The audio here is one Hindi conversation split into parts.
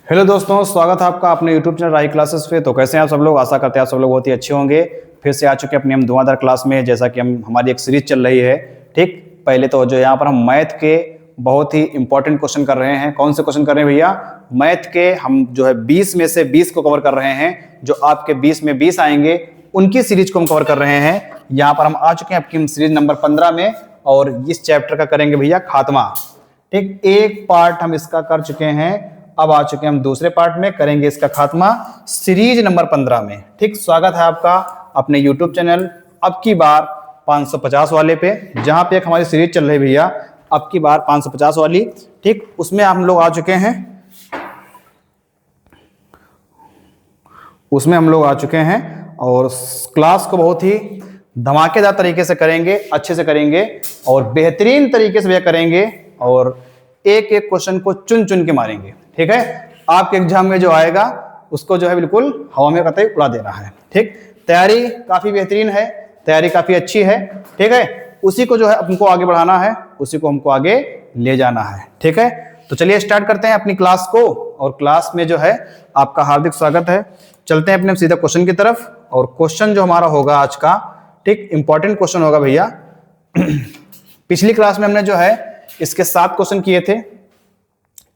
हेलो दोस्तों, स्वागत है आपका अपने यूट्यूब चैनल राही क्लासेस पे। तो कैसे हैं आप सब लोग? आशा करते हैं आप सब लोग बहुत ही अच्छे होंगे। फिर से आ चुके हैं अपनी हम धुआंधार क्लास में। जैसा कि हम हमारी एक सीरीज चल रही है। ठीक, पहले तो जो यहाँ पर हम मैथ के बहुत ही इंपॉर्टेंट क्वेश्चन कर रहे हैं। कौन से क्वेश्चन कर रहे हैं भैया? मैथ के हम जो है 20 में से 20 को कवर कर रहे हैं। जो आपके 20 में 20 आएंगे उनकी सीरीज को हम कवर कर रहे हैं। यहाँ पर हम आ चुके हैं आपकी सीरीज नंबर 15 में, और इस चैप्टर का करेंगे भैया खात्मा। ठीक, एक पार्ट हम इसका कर चुके हैं, अब आ चुके हैं हम दूसरे पार्ट में, करेंगे इसका खात्मा सीरीज नंबर 15 में। ठीक, स्वागत है आपका अपने YouTube चैनल अब की बार 550 वाले पे, जहां पे एक हमारी सीरीज चल रही है भैया अब की बार 550 वाली। ठीक, उसमें हम लोग आ चुके हैं, और क्लास को बहुत ही धमाकेदार तरीके से करेंगे, अच्छे से करेंगे और बेहतरीन तरीके से भैया करेंगे, और एक एक क्वेश्चन को चुन चुन के मारेंगे। ठीक है, आपके एग्जाम में जो आएगा उसको जो है बिल्कुल हवा में कतई उड़ा देना है। ठीक, तैयारी काफी बेहतरीन है, तैयारी काफी अच्छी है। ठीक है, उसी को जो है हमको आगे बढ़ाना है, उसी को हमको आगे ले जाना है। ठीक है, तो चलिए स्टार्ट करते हैं अपनी क्लास को, और क्लास में जो है आपका हार्दिक स्वागत है। चलते हैं अपने सीधा क्वेश्चन की तरफ, और क्वेश्चन जो हमारा होगा आज का, ठीक, इंपॉर्टेंट क्वेश्चन होगा भैया। पिछली क्लास में हमने जो है इसके 7 क्वेश्चन किए थे,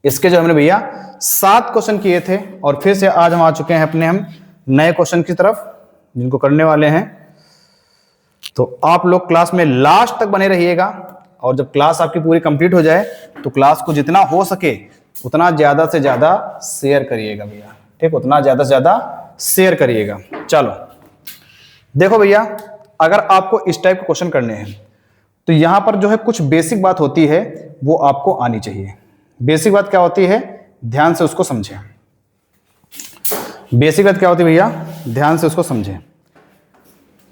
इसके जो हमने भैया 7 क्वेश्चन किए थे, और फिर से आज हम आ चुके हैं अपने हम नए क्वेश्चन की तरफ, जिनको करने वाले हैं। तो आप लोग क्लास में लास्ट तक बने रहिएगा, और जब क्लास आपकी पूरी कंप्लीट हो जाए तो क्लास को जितना हो सके उतना ज्यादा से ज्यादा शेयर करिएगा भैया। ठीक, उतना ज्यादा से ज्यादा शेयर करिएगा। चलो देखो भैया, अगर आपको इस टाइप के क्वेश्चन करने हैं तो यहां पर जो है कुछ बेसिक बात होती है, वो आपको आनी चाहिए। बेसिक बात क्या होती है, ध्यान से उसको समझें। बेसिक बात क्या होती है भैया, ध्यान से उसको समझें।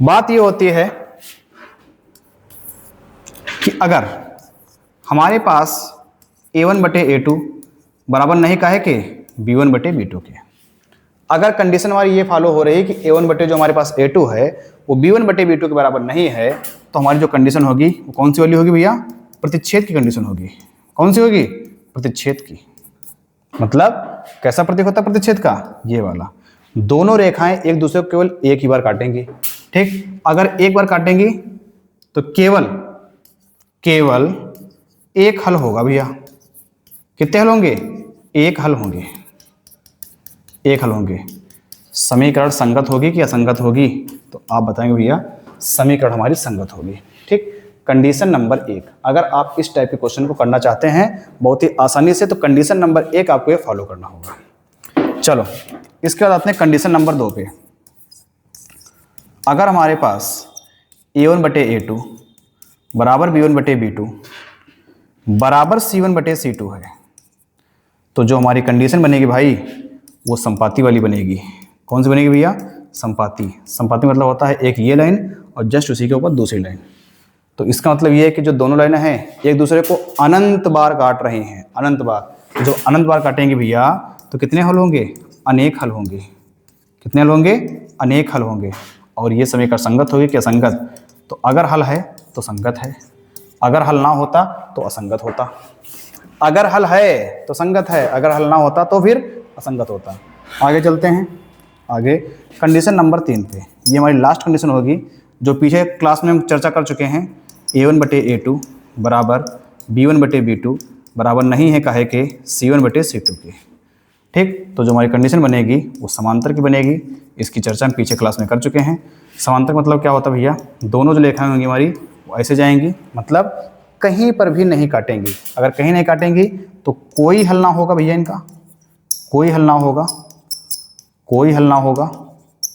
बात ये होती है कि अगर हमारे पास a1 बटे a2 बराबर नहीं का है कि b1 बटे b2 के, अगर कंडीशन हमारी ये फॉलो हो रही है कि a1 बटे जो हमारे पास a2 है वो b1 बटे b2 के बराबर नहीं है, तो हमारी जो कंडीशन होगी वो कौन सी वाली होगी भैया? प्रतिच्छेद की कंडीशन होगी। कौन सी होगी? प्रतिच्छेद की। मतलब कैसा प्रतीक होता है प्रतिच्छेद का? ये वाला। दोनों रेखाएं एक दूसरे को केवल एक ही बार काटेंगी। ठीक, अगर एक बार काटेंगी तो केवल एक हल होगा भैया। कितने हल होंगे? एक हल होंगे, एक हल होंगे। समीकरण संगत होगी कि असंगत होगी? तो आप बताएंगे भैया समीकरण हमारी संगत होगी। ठीक, कंडीशन नंबर 1, अगर आप इस टाइप के क्वेश्चन को करना चाहते हैं बहुत ही आसानी से, तो कंडीशन नंबर 1 आपको ये फॉलो करना होगा। चलो इसके बाद आते हैं कंडीशन नंबर 2 पे। अगर हमारे पास a1 बटे a2 बराबर b1 बटे b2 बराबर c1 बटे c2 है, तो जो हमारी कंडीशन बनेगी भाई वो संपाती वाली बनेगी। कौन सी बनेगी भैया? संपाती। संपाती मतलब होता है एक ये लाइन और जस्ट उसी के ऊपर दूसरी लाइन। तो इसका मतलब ये है कि जो दोनों लाइनें हैं एक दूसरे को अनंत बार काट रही हैं, अनंत बार। जो अनंत बार काटेंगे भैया तो कितने हल होंगे? अनेक हल होंगे। कितने हल होंगे? अनेक हल होंगे। और ये समीकरण संगत होगी कि असंगत? तो अगर हल है तो संगत है, अगर हल ना होता तो असंगत होता। अगर हल है तो संगत है, अगर हल ना होता तो फिर असंगत होता। आगे चलते हैं, आगे कंडीशन नंबर 3 पे। ये हमारी लास्ट कंडीशन होगी, जो पीछे क्लास में हम चर्चा कर चुके हैं। a1 बटे a2 बराबर b1 बटे b2 बराबर नहीं है काहे के c1 बटे c2 के। ठीक, तो जो हमारी कंडीशन बनेगी वो समांतर की बनेगी। इसकी चर्चा हम पीछे क्लास में कर चुके हैं। समांतर मतलब क्या होता है भैया? दोनों जो रेखाएं होंगी हमारी वो ऐसे जाएंगी, मतलब कहीं पर भी नहीं काटेंगी। अगर कहीं नहीं काटेंगी तो कोई हल ना होगा भैया इनका, कोई हल ना होगा, कोई हल ना होगा।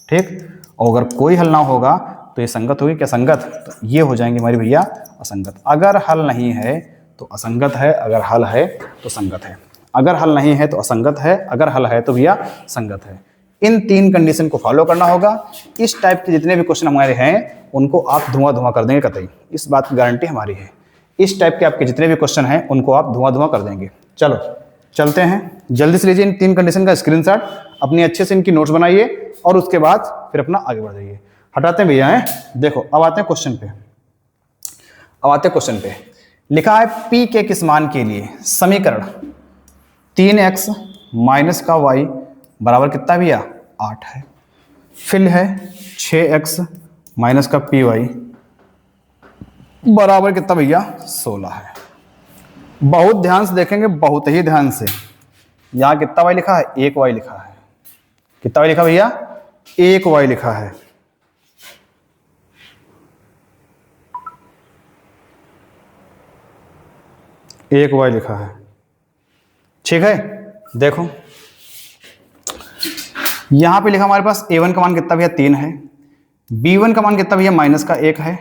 ठीक, और अगर कोई हल ना होगा तो ये संगत होगी क्या? संगत। तो ये हो जाएंगे हमारी भैया असंगत। अगर हल नहीं है तो असंगत है, अगर हल है तो संगत है। अगर हल नहीं है तो असंगत है, अगर हल है तो भैया संगत है। इन 3 कंडीशन को फॉलो करना होगा। इस टाइप के जितने भी क्वेश्चन हमारे हैं उनको आप धुआं कर देंगे कतई, इस बात की गारंटी हमारी है। इस टाइप के आपके जितने भी क्वेश्चन हैं उनको आप धुआं कर देंगे। चलो चलते हैं, जल्दी से लीजिए इन 3 कंडीशन का स्क्रीनशॉट, अपनी अच्छे से इनकी नोट्स बनाइए, और उसके बाद फिर अपना आगे बढ़ जाइए। हटाते हैं भैया हैं। देखो अब आते हैं क्वेश्चन पे, अब आते हैं क्वेश्चन पे। लिखा है p के किस मान के लिए समीकरण 3x माइनस का y बराबर कितना भैया 8 है। फिर है 6x माइनस का पी वाई बराबर कितना भैया 16 है। बहुत ध्यान से देखेंगे, बहुत ही ध्यान से। यहाँ कितना y लिखा है, 1y लिखा है। कितना y लिखा भैया, 1y लिखा है। एक y लिखा है, ठीक है। देखो यहां पे लिखा हमारे पास a1 का मान कितना भैया 3 है, b1 का मान कितना भैया माइनस का 1 है,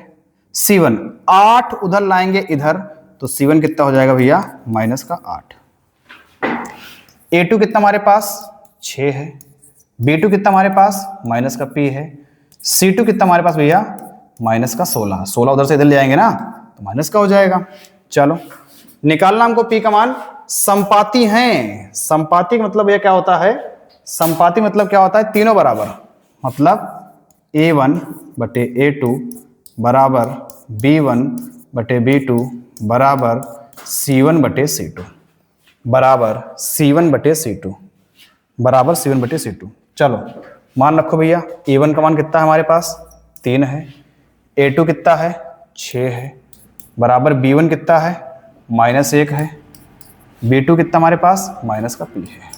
c1 8 उधर लाएंगे इधर तो c1 कितना हो जाएगा भैया माइनस का 8। a2 कितना हमारे पास 6 है, b2 कितना हमारे पास माइनस का p है, c2 कितना हमारे पास भैया माइनस का 16। 16 उधर से इधर ले आएंगे ना तो माइनस का हो जाएगा। चलो निकालना हमको p का मान। संपाती हैं, संपाती का मतलब ये क्या होता है, संपाती मतलब क्या होता है, तीनों बराबर। मतलब a1 बटे a2 बराबर b1 बटे b2 बराबर c1 बटे c2 बराबर c1 बटे c2 बराबर c1 बटे c2। चलो मान रखो भैया, a1 का मान कितना है हमारे पास 3 है, a2 कितना है 6 है, बराबर b1 कितना है -1 है, b2 कितना हमारे पास माइनस का p है।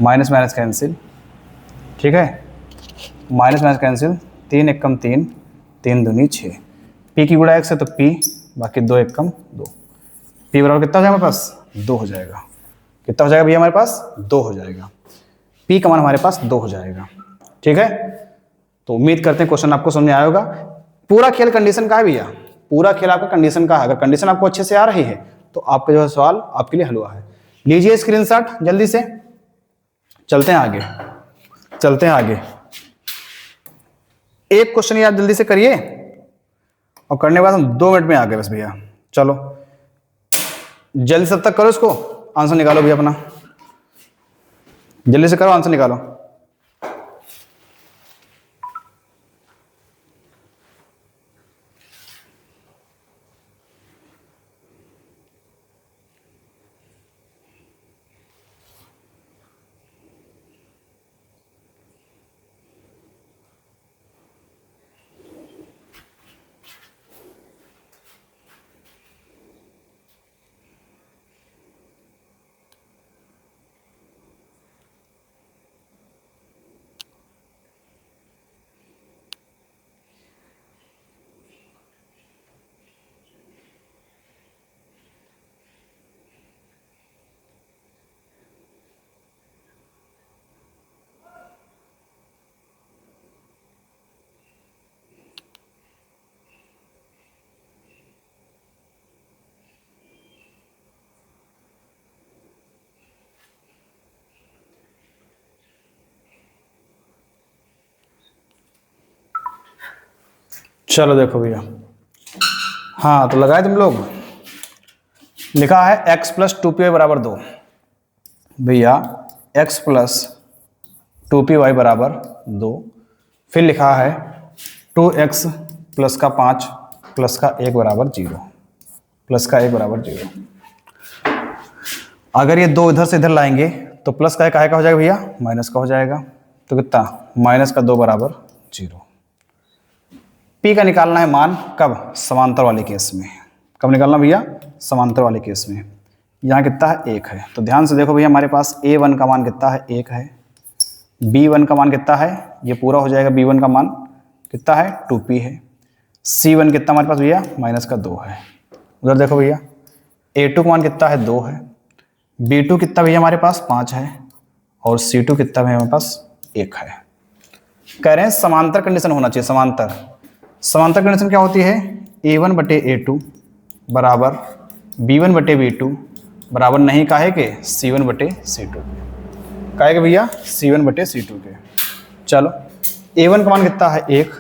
माइनस माइनस कैंसिल, ठीक है, माइनस माइनस कैंसिल, 3 एकम 3, 3 दूनी 6, p की गुणा 1 से तो p, बाकी 2 एकम 2, p बराबर कितना हो जाएगा हमारे पास 2 हो जाएगा। कितना हो जाएगा भैया हमारे पास 2 हो जाएगा, p का मान हमारे पास 2 हो जाएगा, ठीक है। तो उम्मीद करते हैं क्वेश्चन आपको समझ में आया होगा। पूरा खेल कंडीशन का है भैया, पूरा खेल आपका कंडीशन का है। अगर कंडीशन आपको अच्छे से आ रही है तो आपका जो है सवाल आपके लिए हल हुआ है। लीजिए स्क्रीनशॉट जल्दी से, चलते हैं आगे, चलते हैं आगे। एक क्वेश्चन याद जल्दी से करिए और करने के बाद हम 2 मिनट में आ गए बस भैया। चलो जल्दी से तब तक करो, इसको आंसर निकालो भैया अपना, जल्दी से करो आंसर निकालो। चलो देखो भैया, हाँ तो लगाए तुम लोग, लिखा है x प्लस 2py बराबर 2। भैया x प्लस 2py बराबर 2, फिर लिखा है 2x प्लस का 5 प्लस का 1 बराबर 0, प्लस का 1 बराबर 0। अगर ये 2 इधर से इधर लाएंगे तो प्लस का 1 का हो जाएगा भैया माइनस का हो जाएगा, तो कितना माइनस का 2 बराबर 0। p का निकालना है मान, कब, समांतर वाले केस में। कब निकालना भैया, समांतर वाले केस में। यहाँ कितना है 1 है, तो ध्यान से देखो भैया, हमारे पास a1 का मान कितना है 1 है, b1 का मान कितना है, ये पूरा हो जाएगा, b1 का मान कितना है 2p है, c1 कितना हमारे पास भैया माइनस का 2 है। उधर देखो भैया a2 का मान कितना है 2 है, b2 कितना भैया हमारे पास 5 है, और c2 कितना भैया हमारे पास 1 है। कह रहे हैं समांतर कंडीशन होना चाहिए, समांतर। समांतर कंडीशन क्या होती है, a1 बटे a2 बराबर b1 बटे b2 बराबर नहीं काहे के c1 बटे c2 के, काहे के भैया c1 बटे c2 के। चलो a1 का मान कितना है 1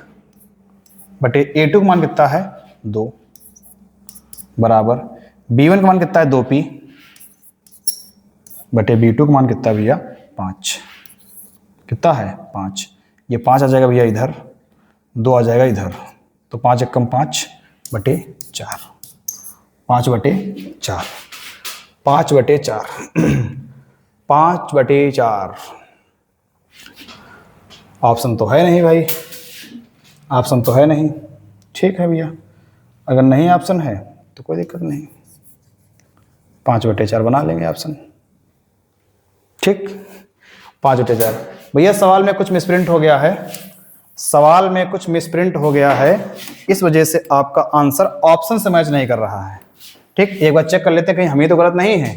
बटे a2 का मान कितना है 2 बराबर b1 का मान कितना है 2p बटे b2 का मान कितना है भैया 5। कितना है 5, ये 5 आ जाएगा भैया इधर, 2 आ जाएगा इधर, तो 5 एकम 5 बटे 4, 5 बटे 4, 5 बटे 4। 5/4। ऑप्शन तो है नहीं भाई, ऑप्शन तो है नहीं। ठीक है भैया, अगर नहीं ऑप्शन है तो कोई दिक्कत नहीं, 5/4 बना लेंगे ऑप्शन। ठीक, 5/4। भैया सवाल में कुछ मिसप्रिंट हो गया है, सवाल में कुछ मिसप्रिंट हो गया है, इस वजह से आपका आंसर ऑप्शन से मैच नहीं कर रहा है। ठीक, एक बार चेक कर लेते हैं कहीं हम ही तो गलत नहीं है।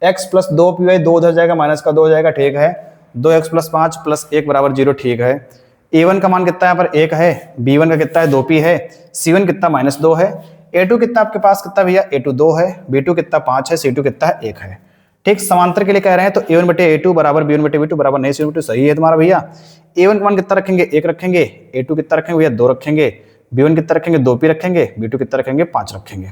x + 2py 2 उधर जाएगा, माइनस का 2 हो जाएगा, ठीक है। 2x + 5 + 1 = 0, ठीक है। a1 का मान कितना है यहाँ पर 1 है, b1 का कितना है 2p है, c1 कितना -2 है, a2 कितना आपके पास कितना भैया a2 2 है, b2 कितना 5 है, c2 कितना है 1 है। ठीक, समांतर के लिए कह रहे हैं तो a1/a2 बराबर b1/b2 बराबर नहीं c1/b2 सही है तुम्हारा भैया। a1 का मान कितना रखेंगे 1 रखेंगे, a2 कितना रखेंगे भैया 2 रखेंगे, b1 कितना रखेंगे 2p रखेंगे, b2 कितना रखेंगे 5 रखेंगे,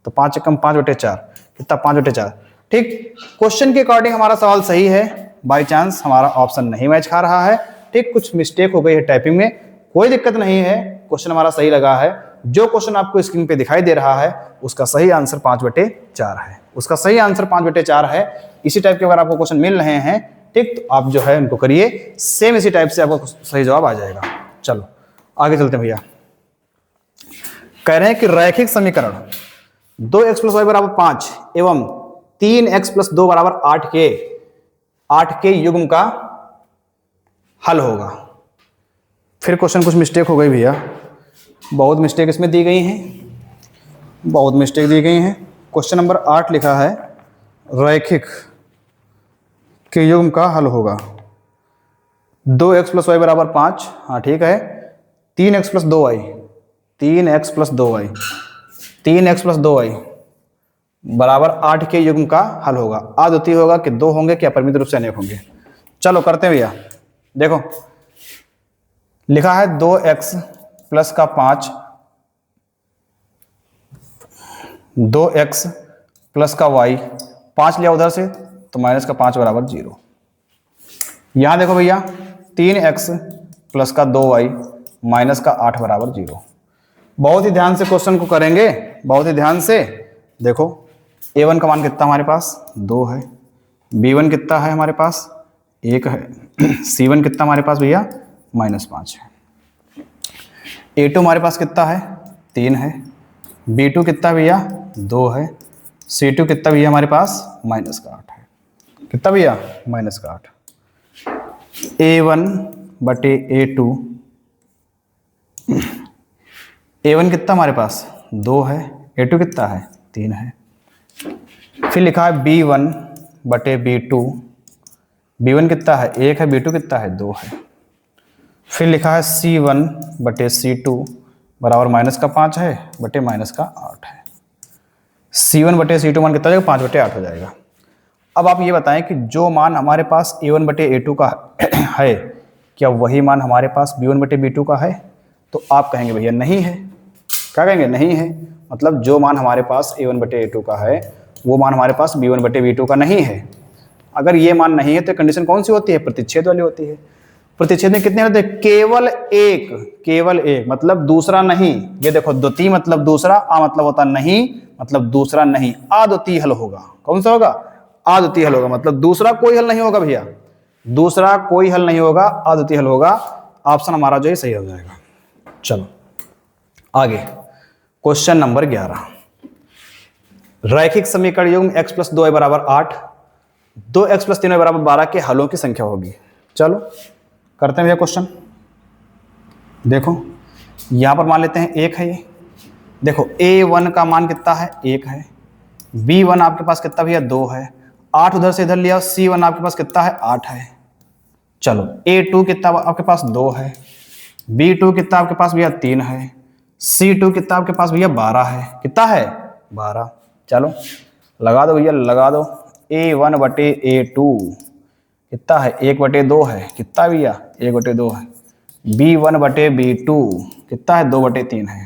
तो 5 × 5/4 कितना 5/4। ठीक, क्वेश्चन के अकॉर्डिंग हमारा सवाल सही है, बाई चांस हमारा ऑप्शन नहीं मैच खा रहा है। ठीक, कुछ मिस्टेक हो गई है टाइपिंग में, कोई दिक्कत नहीं है, क्वेश्चन हमारा सही लगा है। जो क्वेश्चन आपको स्क्रीन पे दिखाई दे रहा है उसका सही आंसर 5/4 है, उसका सही आंसर 5/4 है। इसी टाइप के अगर आपको क्वेश्चन मिल रहे हैं, ठीक, तो आप जो है उनको करिए, सेम इसी टाइप से आपको सही जवाब आ जाएगा। चलो आगे चलते हैं भैया। कह रहे हैं कि रैखिक समीकरण 2x + y = 5 एवं 3x + 2 = 8 के युग्म का हल होगा। फिर क्वेश्चन कुछ मिस्टेक हो गई भैया, बहुत मिस्टेक इसमें दी गई हैं, बहुत मिस्टेक दी गई हैं। क्वेश्चन नंबर 8 लिखा है रैखिक के युग्म का हल होगा। 2x + y = 5, हाँ ठीक है। 3x + 2y 3x + 2y 3x + 2y बराबर 8 के युग्म का हल होगा। अद्वितीय होगा कि 2 होंगे, क्या परिमित रूप से अनेक होंगे। चलो करते हैं भैया। देखो लिखा है 2x + 5 2x + y 5 लिया उधर से तो -5 = 0। यहां देखो भैया 3x + 2y -8 = 0। बहुत ही ध्यान से क्वेश्चन को करेंगे, बहुत ही ध्यान से। देखो a1 का मान कितना हमारे पास 2 है, b1 कितना है हमारे पास 1 है, c1 कितना हमारे पास भैया -5 है, a2 हमारे पास कितना है 3 है, b2 कितना भैया 2 है, c2 कितना भैया हमारे पास -8 है। कितना भैया -8। a1/a2 a1 कितना हमारे पास 2 है, a2 कितना है 3 है। फिर लिखा है b1/b2 b1 कितना है 1 है, b2 कितना है 2 है। फिर लिखा है c1/c2 बराबर -5 है बटे -8 है। c1/c2 मान कितना हो जाएगा 5/8 हो जाएगा। अब आप ये बताएं कि जो मान हमारे पास a1/a2 का है, क्या वही मान हमारे पास b1/b2 का है? तो आप कहेंगे भैया नहीं है। क्या कहेंगे? नहीं है। मतलब जो मान हमारे पास a1/a2 का है वो मान हमारे पास b1/b2 का नहीं है। अगर ये मान नहीं है तो कंडीशन कौन सी होती है? प्रतिच्छेद वाली होती है। प्रतिच्छेद में कितने होते हैं? केवल एक मतलब दूसरा नहीं। ये देखो द्वितीय मतलब दूसरा, आ मतलब होता नहीं, मतलब दूसरा नहीं, अद्वितीय हल होगा। कौन सा होगा? अद्वितीय हल होगा। मतलब दूसरा कोई हल नहीं होगा भैया, दूसरा कोई हल नहीं होगा, अद्वितीय हल होगा। ऑप्शन हमारा जो है सही हो जाएगा। चलो आगे क्वेश्चन नंबर 11। रैखिक समीकरण युग्म x + 2y = 8 2x + 3y = 12 के हलों की संख्या होगी। चलो करते हैं भैया क्वेश्चन। देखो यहां पर मान लेते हैं 1 है। ये देखो a1 का मान कितना है? 1 है। b1 आपके पास कितना भैया? 2 है। 8 उधर से इधर लिया। c1 आपके पास कितना है? 8 है। चलो a2 कितना आपके पास? 2 है। b2 कितना आपके पास भैया? 3 है। c2 कितना आपके पास भैया? 12 है। कितना है? 12। चलो लगा दो भैया, लगा दो। a1/a2 कितना है? 1/2 है। कितना भैया? 1/2 है। b1/b2 कितना है? 2/3 है।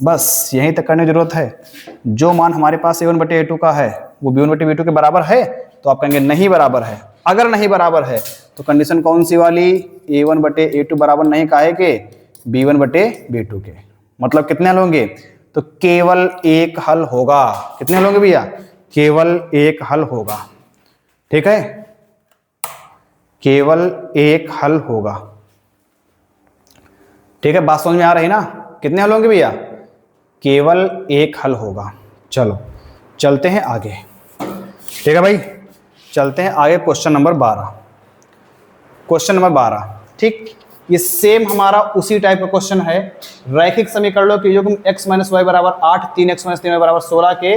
बस यहीं तक करने की जरूरत है। जो मान हमारे पास a1/a2 का है वो b1/b2 के बराबर है, तो आप कहेंगे नहीं बराबर है। अगर नहीं बराबर है तो कंडीशन कौन सी वाली? a1/a2 बराबर नहीं काहे के? b1/b2 के। मतलब कितने हल होंगे? तो केवल एक हल होगा। कितने हल होंगे भैया? केवल एक हल होगा। ठीक है, केवल एक हल होगा। ठीक है, बात समझ में आ रही ना? कितने हल होंगे भैया? केवल एक हल होगा। चलो चलते हैं आगे। ठीक है भाई, चलते हैं आगे। Question number 12। क्वेश्चन नंबर 12, ठीक, ये सेम हमारा उसी टाइप का क्वेश्चन है। रैखिक समीकरणों के युग्म x - y बराबर 8, 3x - 3y बराबर 16 के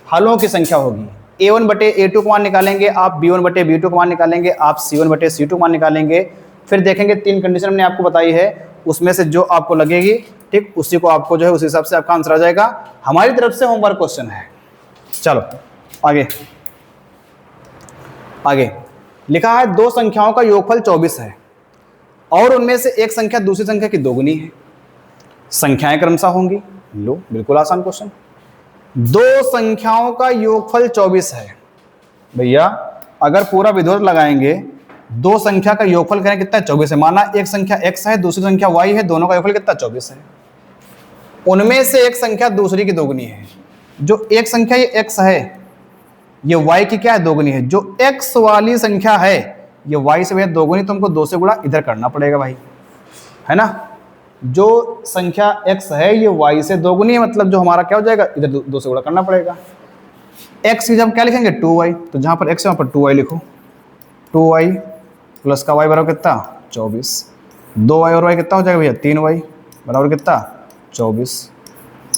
हलों की संख्या होगी। a1 बटे a2 का मान निकालेंगे आप, b1 बटे b2 का मान निकालेंगे आप, c1 बटे c2 का मान निकालेंगे। फिर देखेंगे 3 कंडीशन हमने आपको बताई है, उसमें से जो आपको लगेगी, ठीक, उसी को आपको जो है उस हिसाब से आपका आंसर आ जाएगा। हमारी तरफ से होमवर्क क्वेश्चन है। चलो आगे। आगे लिखा है दो संख्याओं का योगफल 24 है और उनमें से एक संख्या दूसरी संख्या की दोगुनी है। संख्याएं क्रमशः होंगी। लो, बिल्कुल आसान क्वेश्चन। दो संख्याओं का योगफल 24 है। भैया अगर पूरा विधोर लगाएंगे, दो संख्या का योगफल करें कितना? 24 है। माना एक संख्या x है, दूसरी संख्या y है, दोनों का योगफल कितना? 24 है। उनमें से एक संख्या दूसरी की दोगुनी है। जो एक संख्या ये x है, ये y की क्या है? दोगुनी है। जो x वाली संख्या है ये y से भैया दोगुनी, तो हमको 2 से गुणा इधर करना पड़ेगा भाई, है ना? जो संख्या x है ये y से दोगुनी है, मतलब जो हमारा क्या हो जाएगा? इधर 2 से गुणा करना पड़ेगा। x की जब क्या लिखेंगे? 2y, तो जहां पर x है वहां पर 2y लिखो। 2y प्लस का y बराबर कितना? 24। 2y और y कितना हो जाएगा भैया? 3y बराबर कितना? 24।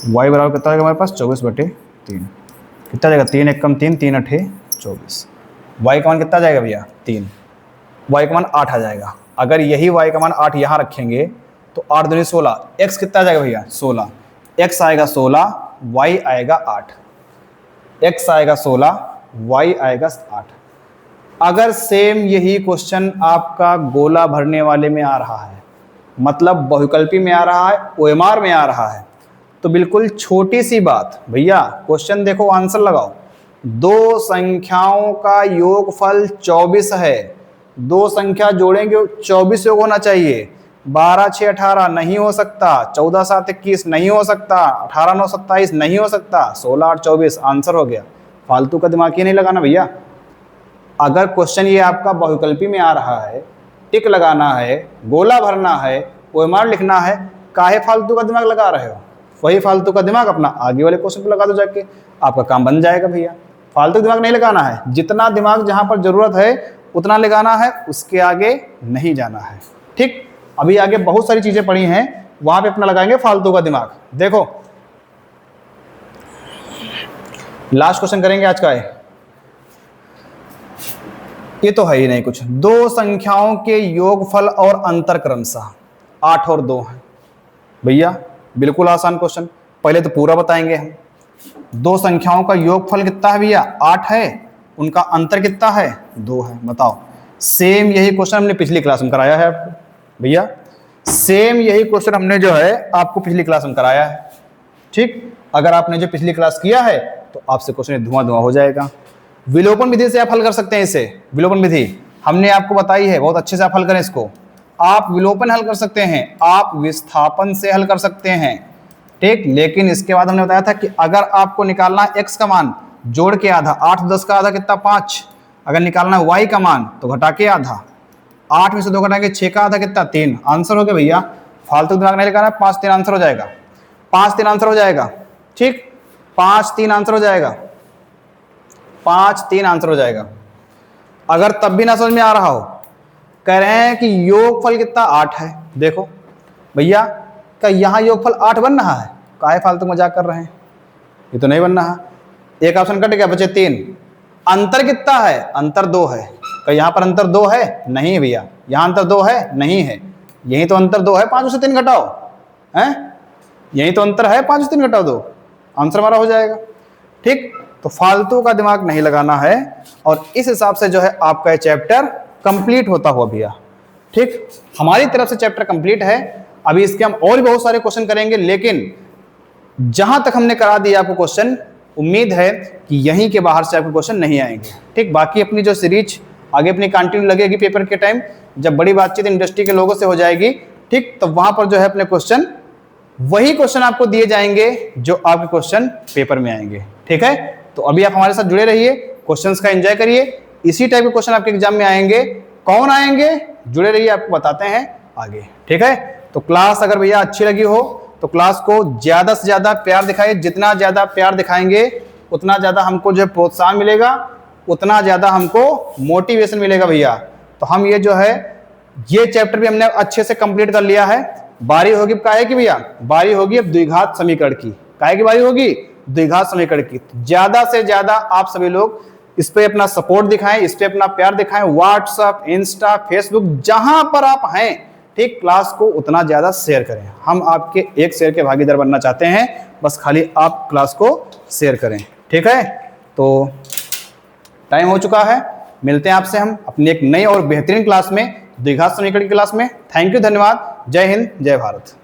y बराबर कितना होगा हमारे पास? 24 बटे 3। कितना जाएगा? 3 एक कम 3, 3 अठे 24। y का मान कितना जाएगा भैया? 3। y का मान 8 आ जाएगा। अगर यही y का मान 8 यहाँ रखेंगे तो 8 दूनी 16। x कितना जाएगा भैया? 16। x आएगा 16, y आएगा 8। x आएगा 16, y आएगा 8। अगर सेम यही क्वेश्चन आपका गोला भरने वाले में आ रहा है, मतलब बहुविकल्पी में आ रहा है, OMR में आ रहा है, तो बिल्कुल छोटी सी बात भैया, क्वेश्चन देखो, आंसर लगाओ। दो संख्याओं का योगफल 24 है। दो संख्या जोड़ेंगे 24 योग होना चाहिए। 12 6 18 नहीं हो सकता, 14 7 21 नहीं हो सकता, 18 9 27 नहीं हो सकता, 16 8 24 आंसर हो गया। फालतू का दिमाग ही नहीं लगाना भैया। अगर क्वेश्चन ये आपका बहुविकल्पी में आ रहा है, टिक लगाना है, गोला भरना है, OMR लिखना है, काहे फालतू का दिमाग लगा रहे हो? वही फालतू का दिमाग अपना आगे वाले क्वेश्चन पे लगा दो जाके, आपका काम बन जाएगा भैया। फालतू दिमाग नहीं लगाना है। जितना दिमाग जहां पर जरूरत है उतना लगाना है, उसके आगे नहीं जाना है। ठीक, अभी आगे बहुत सारी चीजें पड़ी हैं, वहां पे अपना लगाएंगे फालतू का दिमाग। देखो लास्ट क्वेश्चन करेंगे आज का है, ये तो है ही नहीं कुछ। दो संख्याओं के योगफल और अंतर क्रमशः 8 और 2 है। भैया बिल्कुल आसान क्वेश्चन, पहले तो पूरा बताएंगे हम। दो संख्याओं का योगफल कितना है भैया? 8 है। उनका अंतर कितना है? 2 है। बताओ, सेम यही क्वेश्चन हमने पिछली क्लास में कराया है आपको भैया। सेम यही क्वेश्चन हमने जो है आपको पिछली क्लास में कराया है। ठीक, अगर आपने जो पिछली क्लास किया है तो आपसे क्वेश्चन धुआं धुआं हो जाएगा। विलोपन विधि से आप हल कर सकते हैं इसे। विलोपन विधि हमने आपको बताई है, बहुत अच्छे से आप हल करें इसको। आप विलोपन हल कर सकते हैं, आप विस्थापन से हल कर सकते हैं। ठीक, लेकिन इसके बाद हमने बताया था कि अगर आपको निकालना है x का मान, जोड़ के आधा, 8 10 का आधा कितना? 5। अगर निकालना है y का मान तो घटा के आधा, 8 में से 2 घटाएंगे 6 का आधा कितना? 3। आंसर हो गया भैया। फालतू दिमाग नहीं लगाना है। 5 3 आंसर हो जाएगा। 5 3 आंसर हो जाएगा। ठीक, 5 3 आंसर हो जाएगा। 5 3 आंसर हो जाएगा। अगर तब भी ना समझ में आ रहा हो, कह रहे हैं कि योगफल कितना? 8 है। देखो भैया, क्या यहाँ योगफल 8 बन रहा है? काहे फालतू मजाक कर रहे हैं? ये तो नहीं बन रहा। एक ऑप्शन कट गया, बचे 3। अंतर कितना है? अंतर 2 है। क्या यहाँ पर अंतर 2 है? नहीं भैया, यहाँ अंतर 2 है? नहीं है। यही तो अंतर 2 है, 5 से 3 घटाओ, हैं? यही तो अंतर है, 5 से 3 घटाओ 2, आंसर हमारा हो जाएगा। ठीक, तो फालतू का दिमाग नहीं लगाना है, और इस हिसाब से जो है आपका ये चैप्टर कंप्लीट होता हुआ भैया। ठीक, हमारी तरफ से चैप्टर कंप्लीट है। अभी इसके हम और भी बहुत सारे क्वेश्चन करेंगे, लेकिन जहां तक हमने करा दिया आपको क्वेश्चन, उम्मीद है कि यहीं के बाहर से आपको क्वेश्चन नहीं आएंगे। ठीक, बाकी अपनी जो सीरीज आगे अपनी कंटिन्यू लगेगी पेपर के टाइम, जब बड़ी बातचीत इंडस्ट्री के लोगों से हो जाएगी, ठीक, तो वहां पर जो है अपने क्वेश्चन, वही क्वेश्चन आपको दिए जाएंगे जो आपके क्वेश्चन पेपर में आएंगे। ठीक है, तो अभी आप हमारे साथ जुड़े रहिए, क्वेश्चंस का एंजॉय करिए। इसी टाइप के क्वेश्चन आपके एग्जाम में आएंगे। कौन आएंगे, जुड़े रहिए, आपको बताते हैं आगे। ठीक है, तो क्लास अगर भैया अच्छी लगी हो तो क्लास को ज्यादा से ज्यादा प्यार दिखाइए। जितना ज्यादा प्यार दिखाएंगे उतना ज्यादा हमको जो है प्रोत्साहन मिलेगा, उतना ज्यादा हमको मोटिवेशन मिलेगा भैया। तो हम ये जो है ये चैप्टर भी हमने अच्छे से कंप्लीट कर लिया है। बारी होगी काहे की भैया, बारी होगी अब द्विघात समीकरण की। काहे की बारी होगी, द्विघात समीकरण की। ज्यादा से ज्यादा आप सभी लोग इस पे अपना सपोर्ट दिखाएं, इस पे अपना प्यार दिखाएं। व्हाट्सएप, इंस्टा, फेसबुक, जहां पर आप हैं, ठीक, क्लास को उतना ज्यादा शेयर करें। हम आपके एक शेयर के भागीदार बनना चाहते हैं, बस खाली आप क्लास को शेयर करें। ठीक है, तो टाइम हो चुका है, मिलते हैं आपसे हम अपनी एक नई और बेहतरीन क्लास में, द्विघात समीकरण की क्लास में। थैंक यू, धन्यवाद, जय हिंद, जय भारत।